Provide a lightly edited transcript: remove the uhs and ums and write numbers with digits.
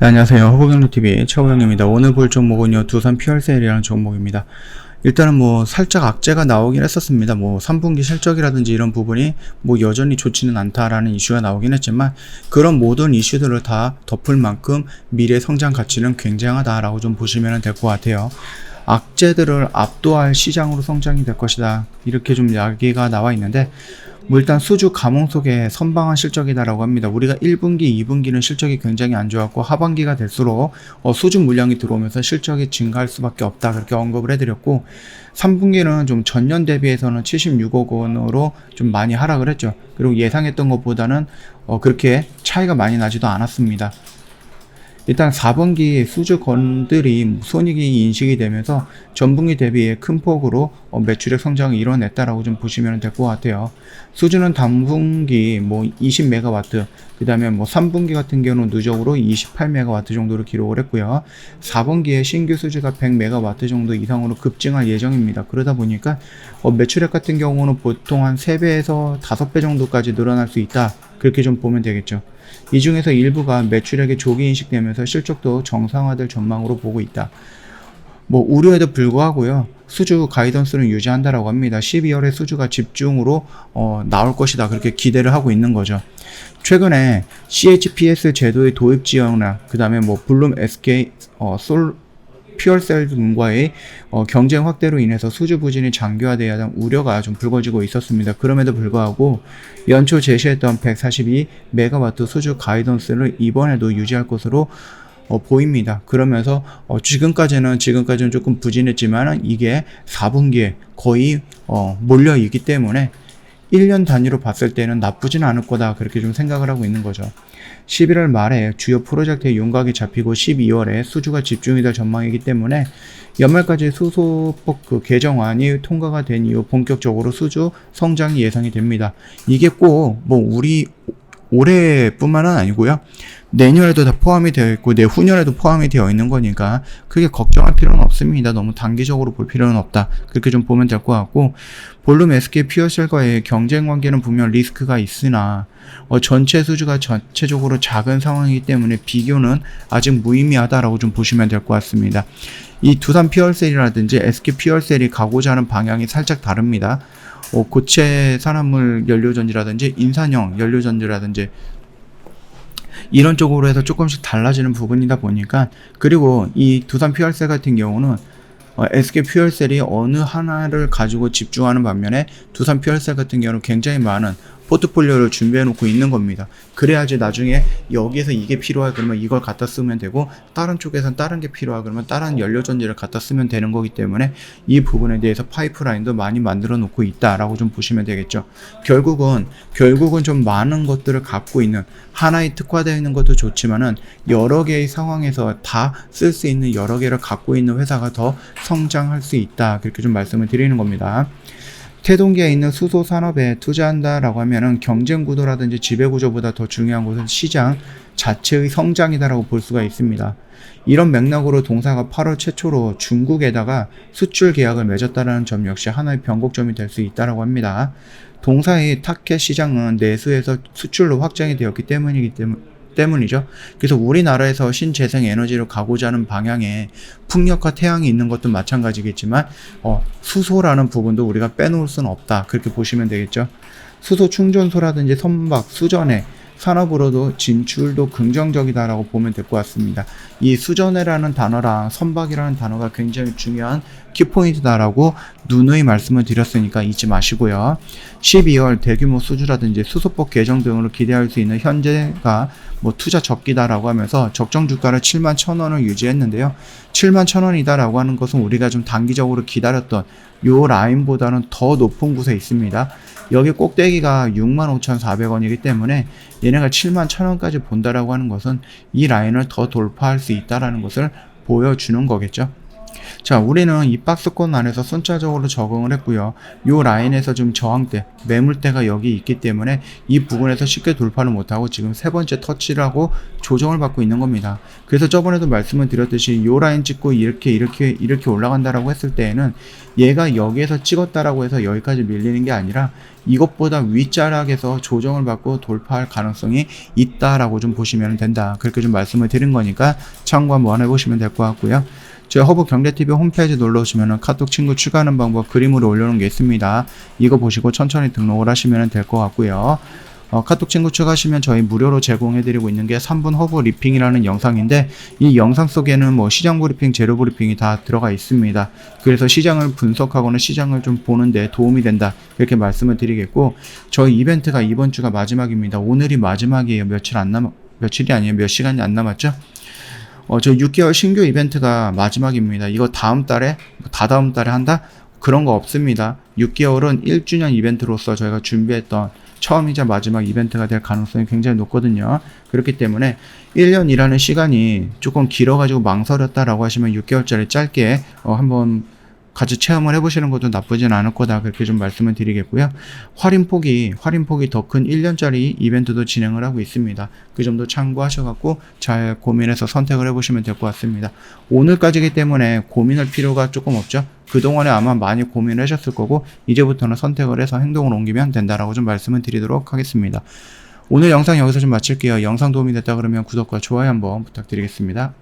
네, 안녕하세요. 허브경로TV 최호영입니다. 오늘 볼 종목은요, 두산 PR셀이라는 종목입니다. 일단은 살짝 악재가 나오긴 했었습니다. 3분기 실적이라든지 이런 부분이 여전히 좋지는 않다라는 이슈가 나오긴 했지만, 그런 모든 이슈들을 다 덮을 만큼 미래 성장 가치는 굉장하다라고 좀 보시면 될 것 같아요. 악재들을 압도할 시장으로 성장이 될 것이다, 이렇게 좀 이야기가 나와 있는데, 일단 수주 감흥 속에 선방한 실적이다라고 합니다. 우리가 1분기, 2분기는 실적이 굉장히 안 좋았고, 하반기가 될수록 수주 물량이 들어오면서 실적이 증가할 수밖에 없다, 그렇게 언급을 해드렸고, 3분기는 좀 전년 대비해서는 76억 원으로 좀 많이 하락을 했죠. 그리고 예상했던 것보다는 그렇게 차이가 많이 나지도 않았습니다. 일단 4분기 수주건들이 손익이 인식이 되면서 전분기 대비에 큰 폭으로 매출액 성장을 이뤄냈다라고 좀 보시면 될 것 같아요. 수주는 단분기 20메가와트, 그 다음에 3분기 같은 경우는 누적으로 28메가와트 정도로 기록을 했고요. 4분기에 신규 수주가 100메가와트 정도 이상으로 급증할 예정입니다. 그러다 보니까 매출액 같은 경우는 보통 한 3배에서 5배 정도까지 늘어날 수 있다, 그렇게 좀 보면 되겠죠. 이 중에서 일부가 매출액의 조기 인식되면서 실적도 정상화될 전망으로 보고 있다. 우려에도 불구하고요, 수주 가이던스는 유지한다라고 합니다. 12월에 수주가 집중으로 나올 것이다, 그렇게 기대를 하고 있는 거죠. 최근에 CHPS 제도의 도입 지역이나 그 다음에 블룸 SK 퓨얼셀 등과의 경쟁 확대로 인해서 수주 부진이 장기화돼야 하는 우려가 좀 불거지고 있었습니다. 그럼에도 불구하고 연초 제시했던 142메가와트 수주 가이던스를 이번에도 유지할 것으로 보입니다. 그러면서 지금까지는 조금 부진했지만 이게 4분기에 거의 몰려있기 때문에 1년 단위로 봤을 때는 나쁘진 않을 거다, 그렇게 좀 생각을 하고 있는 거죠. 11월 말에 주요 프로젝트의 윤곽이 잡히고 12월에 수주가 집중이 될 전망이기 때문에 연말까지 수소법 개정안이 통과가 된 이후 본격적으로 수주 성장이 예상이 됩니다. 이게 꼭 우리 올해뿐만은 아니고요, 내년에도 다 포함이 되어 있고 내후년에도 포함이 되어 있는 거니까 크게 걱정할 필요는 없습니다. 너무 단기적으로 볼 필요는 없다, 그렇게 좀 보면 될 것 같고, 볼룸 SK 퓨어셀과의 경쟁 관계는 분명 리스크가 있으나 전체 수주가 전체적으로 작은 상황이기 때문에 비교는 아직 무의미하다라고 좀 보시면 될 것 같습니다. 이 두산 퓨어셀이라든지 SK 퓨어셀이 가고자 하는 방향이 살짝 다릅니다. 고체 산화물 연료전지라든지 인산형 연료전지라든지 이런 쪽으로 해서 조금씩 달라지는 부분이다 보니까, 그리고 이 두산 퓨얼셀 같은 경우는 SK 퓨얼셀이 어느 하나를 가지고 집중하는 반면에 두산 퓨얼셀 같은 경우는 굉장히 많은 포트폴리오를 준비해 놓고 있는 겁니다. 그래야지 나중에 여기에서 이게 필요하다 그러면 이걸 갖다 쓰면 되고, 다른 쪽에선 다른 게 필요하다 그러면 다른 연료전지를 갖다 쓰면 되는 거기 때문에 이 부분에 대해서 파이프라인도 많이 만들어 놓고 있다라고 좀 보시면 되겠죠. 결국은 좀 많은 것들을 갖고 있는, 하나에 특화되어 있는 것도 좋지만은 여러 개의 상황에서 다 쓸 수 있는 여러 개를 갖고 있는 회사가 더 성장할 수 있다, 그렇게 좀 말씀을 드리는 겁니다. 태동기에 있는 수소 산업에 투자한다라고 하면은 경쟁 구도라든지 지배 구조보다 더 중요한 것은 시장 자체의 성장이다라고 볼 수가 있습니다. 이런 맥락으로 동사가 8월 최초로 중국에다가 수출 계약을 맺었다는 점 역시 하나의 변곡점이 될 수 있다라고 합니다. 동사의 타켓 시장은 내수에서 수출로 확장이 되었기 때문이죠. 그래서 우리나라에서 신재생 에너지로 가고자 하는 방향에 풍력과 태양이 있는 것도 마찬가지겠지만 수소라는 부분도 우리가 빼놓을 수는 없다, 그렇게 보시면 되겠죠. 수소 충전소라든지 선박, 수전해 산업으로도 진출도 긍정적이다라고 보면 될 것 같습니다. 이 수전해라는 단어랑 선박이라는 단어가 굉장히 중요한 키포인트다라고 누누이 말씀을 드렸으니까 잊지 마시고요. 12월 대규모 수주라든지 수소법 개정 등으로 기대할 수 있는 현재가 투자 적기다라고 하면서 적정 주가를 71,000원을 유지했는데요. 71,000원이다라고 하는 것은 우리가 좀 단기적으로 기다렸던 요 라인보다는 더 높은 곳에 있습니다. 여기 꼭대기가 65,400원이기 때문에 얘네가 71,000원까지 본다라고 하는 것은 이 라인을 더 돌파할 수 있다라는 것을 보여주는 거겠죠. 자, 우리는 이 박스권 안에서 순차적으로 적응을 했고요. 요 라인에서 좀 저항대, 매물대가 여기 있기 때문에 이 부분에서 쉽게 돌파를 못하고 지금 세 번째 터치를 하고 조정을 받고 있는 겁니다. 그래서 저번에도 말씀을 드렸듯이 요 라인 찍고 이렇게 올라간다라고 했을 때에는 얘가 여기에서 찍었다라고 해서 여기까지 밀리는 게 아니라 이것보다 윗자락에서 조정을 받고 돌파할 가능성이 있다라고 좀 보시면 된다. 그렇게 좀 말씀을 드린 거니까 참고 한번 해보시면 될 것 같고요. 저희 허브 경제TV 홈페이지 놀러 오시면 카톡 친구 추가하는 방법 그림으로 올려놓은 게 있습니다. 이거 보시고 천천히 등록을 하시면 될 것 같고요. 카톡 친구 추가하시면 저희 무료로 제공해드리고 있는 게 3분 허브 리핑이라는 영상인데 이 영상 속에는 뭐 시장 브리핑, 재료 브리핑이 다 들어가 있습니다. 그래서 시장을 분석하거나 시장을 좀 보는데 도움이 된다. 이렇게 말씀을 드리겠고 저희 이벤트가 이번 주가 마지막입니다. 오늘이 마지막이에요. 며칠이 아니에요. 몇 시간이 안 남았죠? 저 6개월 신규 이벤트가 마지막입니다. 이거 다음 달에, 다다음 달에 한다? 그런 거 없습니다. 6개월은 1주년 이벤트로서 저희가 준비했던 처음이자 마지막 이벤트가 될 가능성이 굉장히 높거든요. 그렇기 때문에 1년 일하는 시간이 조금 길어가지고 망설였다라고 하시면 6개월짜리 짧게 한번 같이 체험을 해보시는 것도 나쁘진 않을 거다. 그렇게 좀 말씀을 드리겠고요. 할인폭이 더 큰 1년짜리 이벤트도 진행을 하고 있습니다. 그 점도 참고하셔갖고 잘 고민해서 선택을 해보시면 될 것 같습니다. 오늘까지이기 때문에 고민할 필요가 조금 없죠. 그동안에 아마 많이 고민을 하셨을 거고 이제부터는 선택을 해서 행동을 옮기면 된다라고 좀 말씀을 드리도록 하겠습니다. 오늘 영상 여기서 좀 마칠게요. 영상 도움이 됐다 그러면 구독과 좋아요 한번 부탁드리겠습니다.